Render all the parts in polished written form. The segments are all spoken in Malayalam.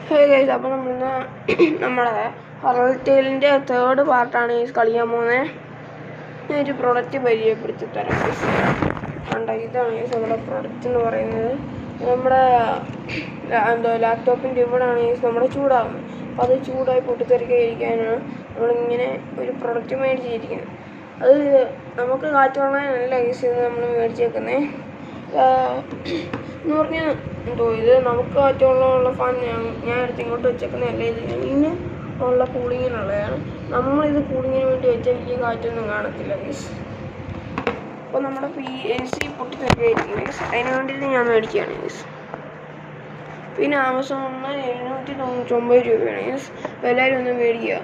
ഹേ ഗൈസ്, അപ്പോൾ നമ്മളിന്ന് നമ്മുടെ ഹൊറൽറ്റെയിലിൻ്റെ തേർഡ് പാർട്ടാണ് ഈ കളിക്കാൻ പോകുന്നത്. ഞാനൊരു പ്രൊഡക്റ്റ് പരിചയപ്പെടുത്തി തരാം. കണ്ടോ, ഇതാണ് നമ്മുടെ പ്രൊഡക്റ്റ് എന്ന് പറയുന്നത്. നമ്മുടെ ലാപ്ടോപ്പിൻ്റെ ഇവിടെയാണ് നമ്മുടെ ചൂടാകുന്നത്. അപ്പോൾ അത് ചൂടായി പൊട്ടിത്തെറിക്കാതിരിക്കാനാണ് നമ്മളിങ്ങനെ ഒരു പ്രൊഡക്റ്റ് മേടിച്ചിരിക്കുന്നത്. അത് നമുക്ക് കാറ്റ് കൊള്ളാനല്ല ഗൈസ് നമ്മൾ മേടിച്ചേക്കുന്നത്. എന്ന് പറഞ്ഞാൽ ഇത് നമുക്ക് കാറ്റുള്ള ഫാൻ ഞാൻ എടുത്ത് ഇങ്ങോട്ട് വെച്ചേക്കുന്നതല്ല. ഇത് ഇതിന് ഉള്ള കൂളിങ്ങിനുള്ളതാണ്. നമ്മളിത് കൂളിങ്ങിന് വേണ്ടി വെച്ചാൽ വലിയ കാറ്റൊന്നും കാണത്തില്ല ഗൈസ്. അപ്പോൾ നമ്മുടെ AC പൊട്ടിത്തെറിക്കായിരിക്കും ഗൈസ്. അതിന് വേണ്ടിയിട്ട് ഞാൻ മേടിക്കുകയാണ് ഗൈസ്. പിന്നെ ആമസോണിന് 799 രൂപയാണ് ഗൈസ്. അപ്പോൾ എല്ലാവരും ഒന്ന് മേടിക്കുക.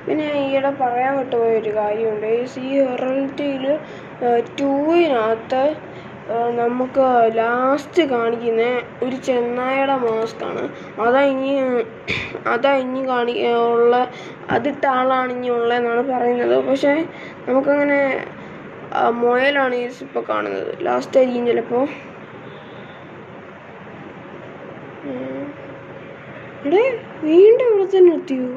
പിന്നെ ഈയിടെ പറയാൻ വിട്ടുപോയൊരു കാര്യമുണ്ട്. ഈ ഹൊറൽറ്റെയിൽ 2-നകത്ത് നമുക്ക് ലാസ്റ്റ് കാണിക്കുന്ന ഒരു ചെന്നായയുടെ മാസ്കാണ്. അതാ ഇനി ഉള്ള അതിട്ട ആളാണ് ഇനി ഉള്ളതെന്നാണ് പറയുന്നത്. പക്ഷേ നമുക്കങ്ങനെ മുയലാണ് ഇപ്പോൾ കാണുന്നത്. ലാസ്റ്റ് ആയിരിക്കും ചിലപ്പോൾ. ഇവിടെ വീണ്ടും ഇവിടെ തന്നെ എത്തിയോ?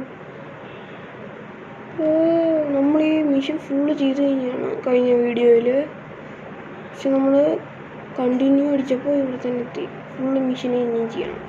നമ്മൾ ഈ മിഷൻ ഫുള്ള് ചെയ്ത് കഴിഞ്ഞ വീഡിയോയിൽ. പക്ഷെ നമ്മൾ കണ്ടിന്യൂ അടിച്ചപ്പോൾ ഇവിടെ തന്നെ എത്തി. ഫുള്ള് മിഷനെ ഇനിയും ചെയ്യണം.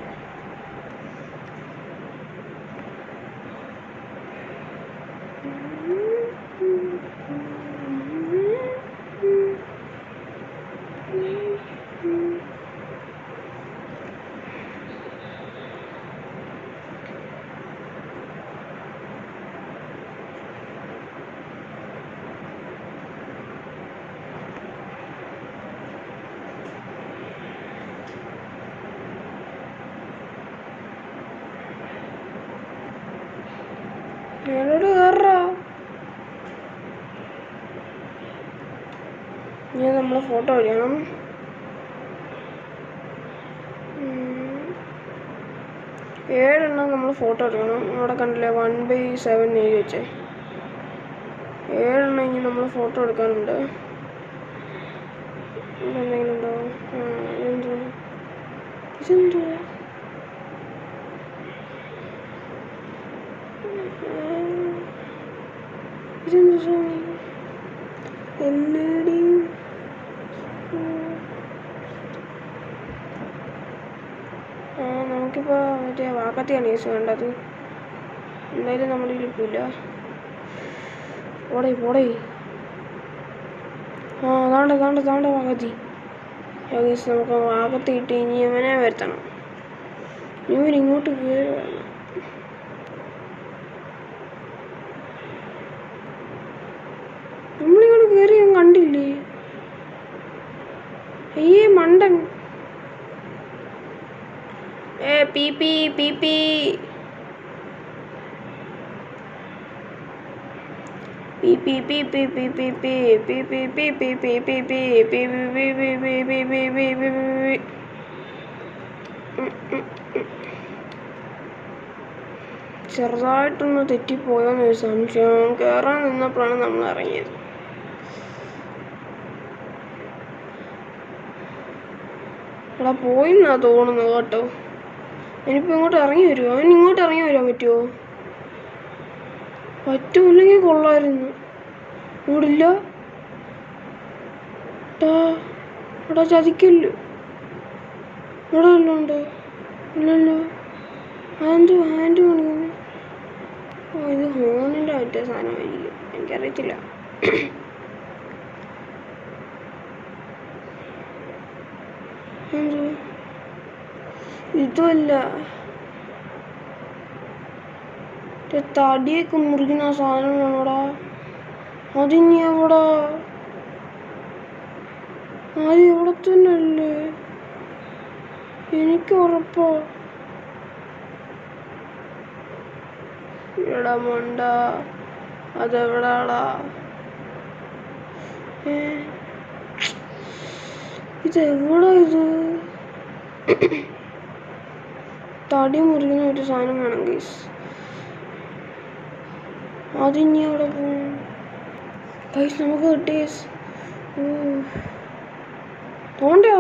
ഞാനോട് കയറാ. ഞാൻ നമ്മളെ ഫോട്ടോ എടുക്കണം. 7 നമ്മൾ ഫോട്ടോ എടുക്കണം. അവിടെ കണ്ടില്ലേ 1/7 എഴുതി വെച്ചേ. 7 ഇനി നമ്മൾ ഫോട്ടോ എടുക്കാനുണ്ട്. ഇവിടെ എന്തെങ്കിലും ഉണ്ടോ? ഇതെന്തോ LED. നമുക്കിപ്പോൾ മറ്റേ വാക്കത്തിയാണ് യൂസ് വേണ്ടത്. എന്തായാലും നമ്മുടെ ഇരിപ്പില്ല. പോടേ താണ്ട വാക്കത്തി. നമുക്ക് വാക്കത്തി ഇട്ട് ഇനി അവനെ വരുത്തണം. ഇവനിങ്ങോട്ട് കയറി വരണം. നമ്മളിങ്ങോട്ട് കയറി ഞാൻ കണ്ടില്ലേ? അയ്യേ മണ്ടൻ. പീപ്പി ചെറുതായിട്ടൊന്ന് തെറ്റിപ്പോയോന്നൊരു സംശയം. കയറാൻ നിന്നപ്പോഴാണ് നമ്മൾ ഇറങ്ങിയത്. എടാ പോയിന്നാ തോന്നുന്നു കേട്ടോ. ഇനിയിപ്പോൾ ഇങ്ങോട്ട് ഇറങ്ങി വരുമോ? ഇങ്ങോട്ട് ഇറങ്ങി വരാൻ പറ്റുമോ? പറ്റൂല്ലെങ്കിൽ കൊള്ളായിരുന്നു. ഇവിടില്ല. എടാ ചതിക്കല്ലോ. ഇവിടെ വല്ലതും ഉണ്ടോ? ഇല്ലല്ലോ. അതെന്തോ ഹാൻഡ് കാണിക്കുന്നു. ഇത് ഹോണിൻ്റെ മറ്റേ സാധനമായിരിക്കും. എനിക്കറിയത്തില്ല. എന്തോ ഇതുമല്ല, തടിയൊക്കെ മുറിക്കുന്ന സാധനം വേണോടാ. അതിനി എവിടെ? അത് ഇവിടെ തന്നെ അല്ലേ? എനിക്ക് ഉറപ്പാ. എടാ മണ്ട, അതെവിടാടാ? ഇതെവിടാ ഇത്? തടി മുറിക്കുന്ന ഒരു സാധനം വേണം ഗൈസ്. അതിനി അവിടെ പോകും ഗൈസ്. നമുക്ക് കിട്ടി ഗൈസ്. തോണ്ടോ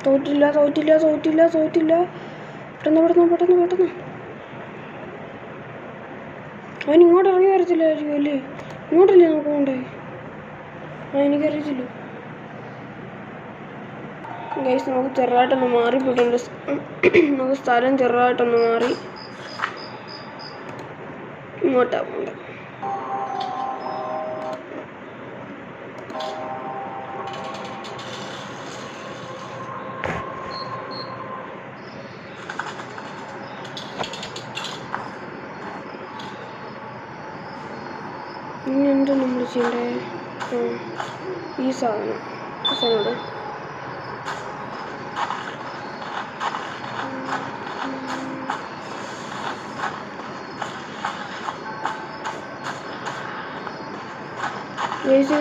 തോറ്റില്ല. പെട്ടെന്ന് അവൻ ഇങ്ങോട്ട് ഇറങ്ങി വരത്തില്ലായിരിക്കും അല്ലേ? ഇങ്ങോട്ടല്ലേ നമുക്ക് പോണ്ടേ? എനിക്കറിയത്തില്ല ഗൈസ്. നമുക്ക് ചെറുതായിട്ടൊന്ന് മാറിപ്പോയിട്ടുണ്ട്. നമുക്ക് സ്ഥലം ചെറുതായിട്ടൊന്ന് മാറി. ഇങ്ങോട്ടാ പോണ്ടേ? ഇനി എന്താ നമ്മൾ ചെയ്യണ്ടേ? ഈ സാധനം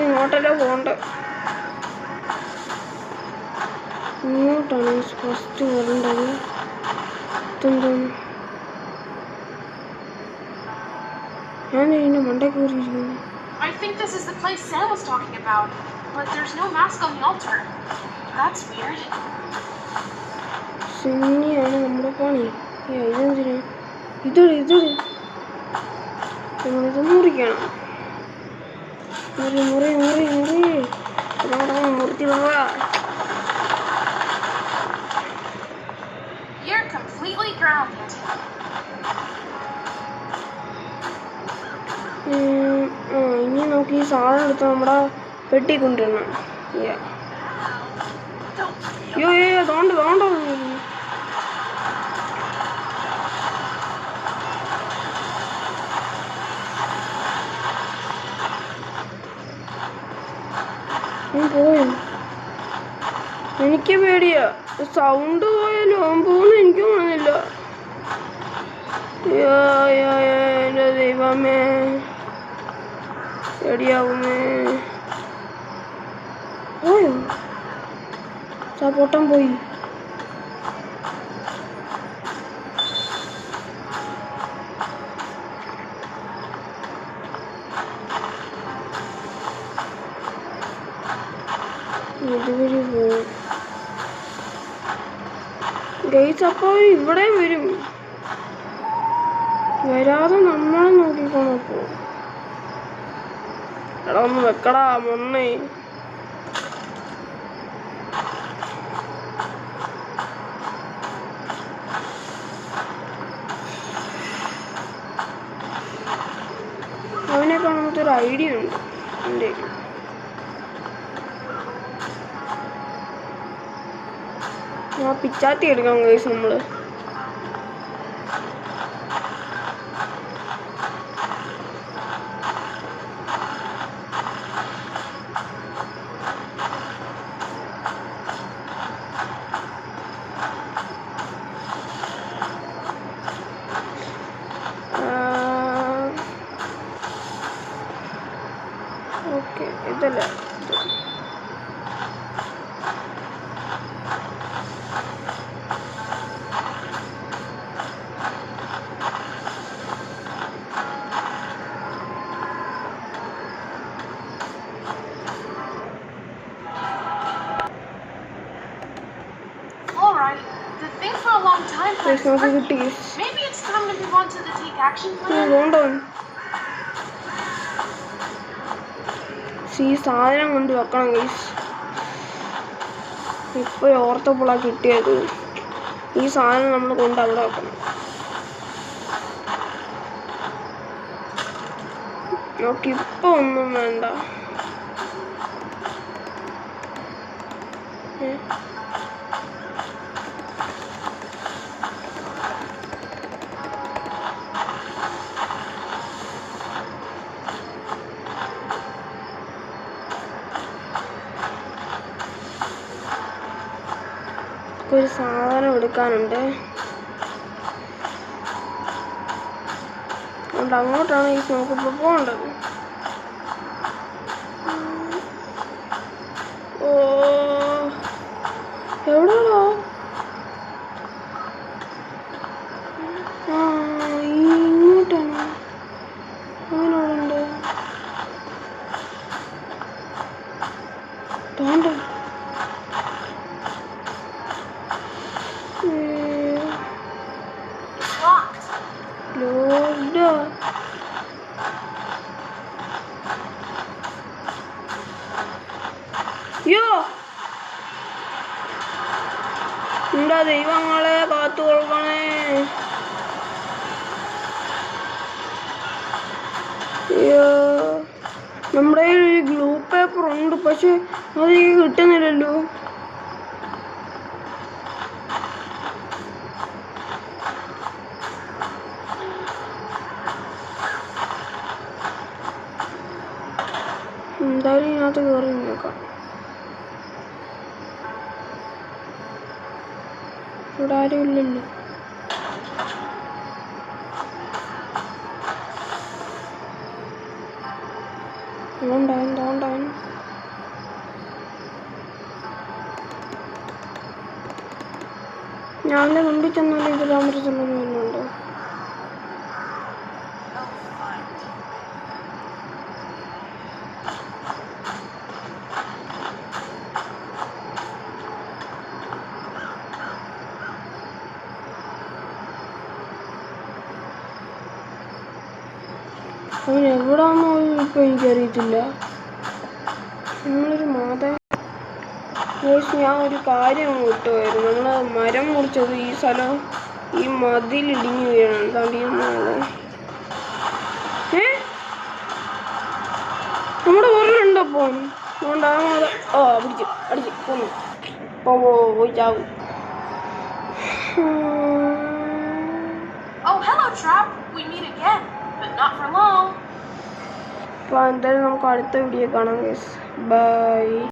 ഇങ്ങോട്ടല്ല പോണ്ട. ഇങ്ങോട്ടാണ് ഫസ്റ്റ് വരേണ്ടത്. ഇതെന്താണ്? ഞാൻ ഇതിന്റെ മണ്ടേ കയറിയിരിക്കുന്നു. I think this is the place Sam was talking about, but there's no mask on the altar. That's weird. സിനിയാണ് നമ്മുടെ പണി. ഇതെന്തിനാ? ഇതോട് നമ്മളിത് മുറിക്കണം. മുറി മുറിച്ച് പോവാ. You're completely grounded. ഇനി നമുക്ക് ഈ സാധനം എടുത്ത് നമ്മുടെ പെട്ടി കൊണ്ടുവരണം. തോണ്ട പോയോ? എനിക്ക് പേടിയാ. സൗണ്ട് പോയാലും അവൻ പോകുന്നു എനിക്ക് തോന്നുന്നില്ല. എൻ്റെ ദൈവമേ, പേടിയാവുമേ. പോയോ? പൊട്ടം പോയി. ഇതുവഴി പോവും ഗൈസ്. അപ്പോൾ ഇവിടെ വരും. വരാതെ നമ്മളെ നോക്കിക്കോണോ? പോവും. എടാ ഒന്ന് വെക്കടാ മൊണ്ണേ. അവനെ കാണാത്ത ഒരു ഐഡിയ ഉണ്ട് എൻ്റെ. ആ പിച്ചാത്തി എടുക്കാം ഗൈസ് നമ്മള്. ഓക്കെ ഇതല്ല. Maybe it's time to move on to the take action plan. ഈ സാധനം കൊണ്ട് വെക്കണം ഗൈസ്. ഇപ്പോൾ ഓർത്തപ്പോഴാണ് കിട്ടിയത്. ഈ സാധനം നമ്മൾ കൊണ്ട് അവിടെ വെക്കണം. നമുക്കിപ്പോൾ ഒന്നും വേണ്ട. ഒരു സാധനം എടുക്കാനുണ്ട്. അതുകൊണ്ട് അങ്ങോട്ടാണ് ഈ നമുക്കിപ്പോൾ പോകേണ്ടത്. ഓ എവിടെയാണോ? ഇങ്ങോട്ടാണോ? അങ്ങനെയുണ്ട് തോണ്ട. അയ്യോ എന്താ ദൈവങ്ങളെ കാത്തു കൊടുക്കണേ. അയ്യോ നമ്മുടെ ഒരു ഗ്ലൂ പേപ്പർ ഉണ്ട്, പക്ഷെ അത് കിട്ടുന്നില്ലല്ലോ. എന്തായാലും ഇതിനകത്ത് കയറി നോക്കാം. ഇവിടെ ആരും ഇല്ലല്ലോ. തോണ്ടാൻ ഞാൻ്റെ മുമ്പിൽ ചെന്നാലും ഇത് താമസിച്ചുള്ളത് വരുന്നുണ്ടോ? അവൻ എവിടാന്നോ ഇപ്പം എനിക്കറിയത്തില്ല. നമ്മളൊരു ഞാൻ ഒരു കാര്യം വിട്ടുപോയിരുന്നു. നമ്മൾ മരം മുറിച്ചത് ഈ സ്ഥലം ഈ മതിലിടിഞ്ഞു വീഴണം. തണ്ടിയുന്നത് നമ്മുടെ പുറകിലുണ്ടപ്പോ അതുകൊണ്ട് ആ മതം അടിച്ച് പോന്നു. പോയി ചാവും. Oh, hello, Trap. We meet again, but not for long. അപ്പോൾ എന്തായാലും നമുക്ക് അടുത്ത വീഡിയോ കാണാം. ബൈ.